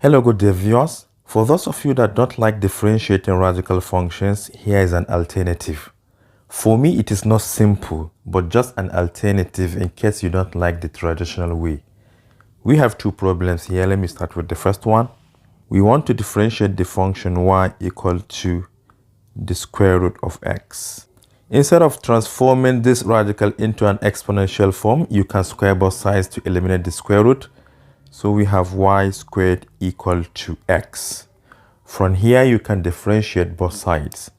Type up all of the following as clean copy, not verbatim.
Hello, good day viewers. For those of you that don't like differentiating radical functions, here is an alternative. For me, it is not simple, but just an alternative in case you don't like the traditional way. We have two problems here. Let me start with the first one. We want to differentiate the function y equal to the square root of x. Instead of transforming this radical into an exponential form, you can square both sides to eliminate the square root. So we have y squared equal to x. From here, you can differentiate both sides.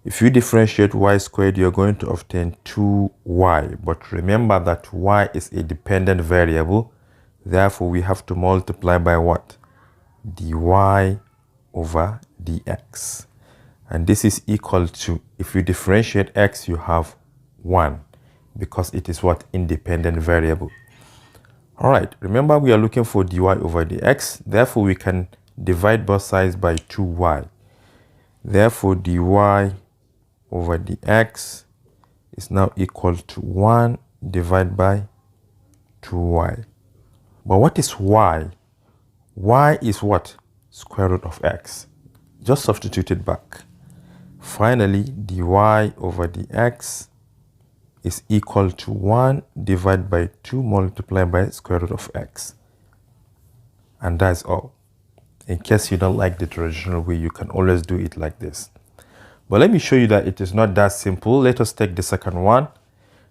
If you differentiate y squared, you're going to obtain 2y. But remember that y is a dependent variable. Therefore, we have to multiply by what? dy over dx. And this is equal to, if you differentiate x, you have 1. Because it is what? Independent variable. All right, remember we are looking for dy over dx. Therefore, we can divide both sides by 2y. Therefore, dy over dx is now equal to 1 divided by 2y. But what is y? Y is what? Square root of x. Just substitute it back. Finally, dy over dx is equal to 1 divided by 2 multiplied by square root of x. And that's all. In case you don't like the traditional way, you can always do it like this. But let me show you that it is not that simple. Let us take the second one.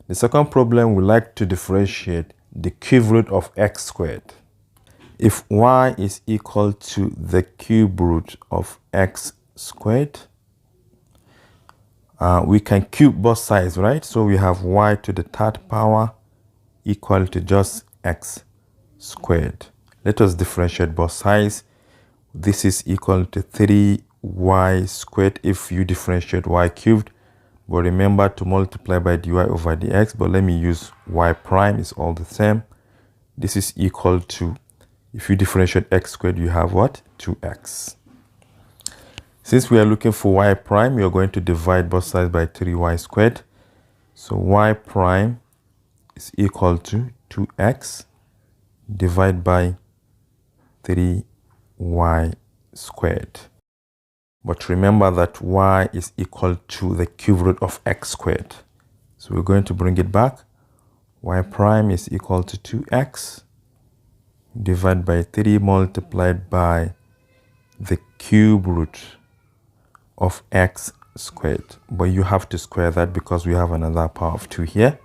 The second problem, we like to differentiate the cube root of x squared. If y is equal to the cube root of x squared, we can cube both sides, right? So we have y to the third power equal to just x squared. Let us differentiate both sides. This is equal to 3y squared if you differentiate y cubed. But remember to multiply by dy over dx. But let me use y prime, is all the same. This is equal to, if you differentiate x squared, you have what? 2x. Since we are looking for y prime, we are going to divide both sides by 3y squared. So y prime is equal to 2x divided by 3y squared. But remember that y is equal to the cube root of x squared. So we're going to bring it back. Y prime is equal to 2x divided by 3 multiplied by the cube root of x squared. But you have to square that because we have another power of 2 here.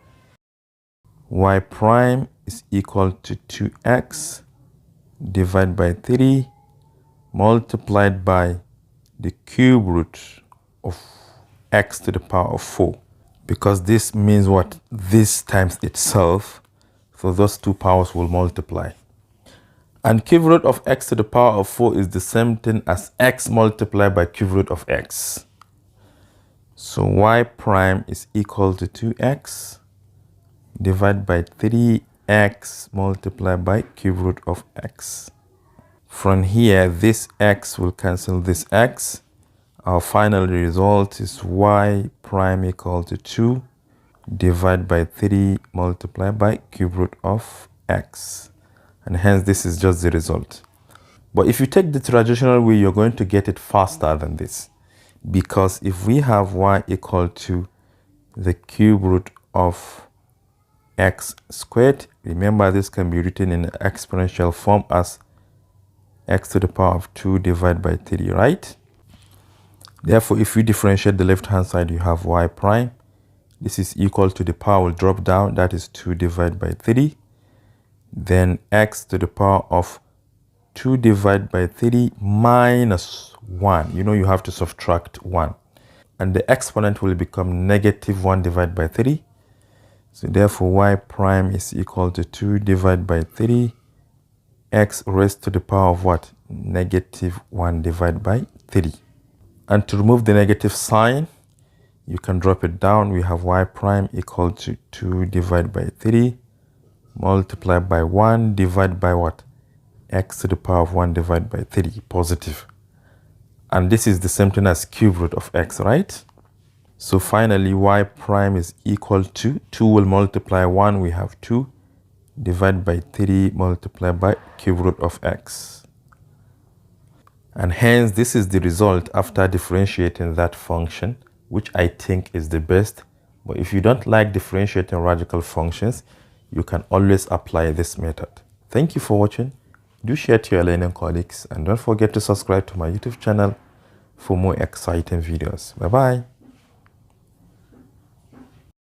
Y prime is equal to 2x divided by 3 multiplied by the cube root of x to the power of 4. Because this means what? This times itself. So those two powers will multiply. And cube root of x to the power of 4 is the same thing as x multiplied by cube root of x. So y prime is equal to 2x divided by 3x multiplied by cube root of x. From here, this x will cancel this x. Our final result is y prime equal to 2 divided by 3 multiplied by cube root of x. And hence, this is just the result. But if you take the traditional way, you're going to get it faster than this. Because if we have y equal to the cube root of x squared, remember this can be written in exponential form as x to the power of 2 divided by 3, right? Therefore, if you differentiate the left-hand side, you have y prime. This is equal to the power will drop down. That is 2 divided by 3. Then x to the power of 2 divided by 3 minus 1. You know you have to subtract 1. And the exponent will become negative 1 divided by 3. So therefore, y prime is equal to 2 divided by 3. X raised to the power of what? Negative 1 divided by 3. And to remove the negative sign, you can drop it down. We have y prime equal to 2 divided by 3 multiplied by 1 divided by what? X to the power of 1 divided by 3, positive. And this is the same thing as cube root of x, right? So finally, y prime is equal to 2 will multiply 1. We have 2 divided by 3 multiplied by cube root of x. And hence, this is the result after differentiating that function, which I think is the best. But if you don't like differentiating radical functions, you can always apply this method. Thank you for watching. Do share to your learning colleagues and don't forget to subscribe to my YouTube channel for more exciting videos. Bye-bye.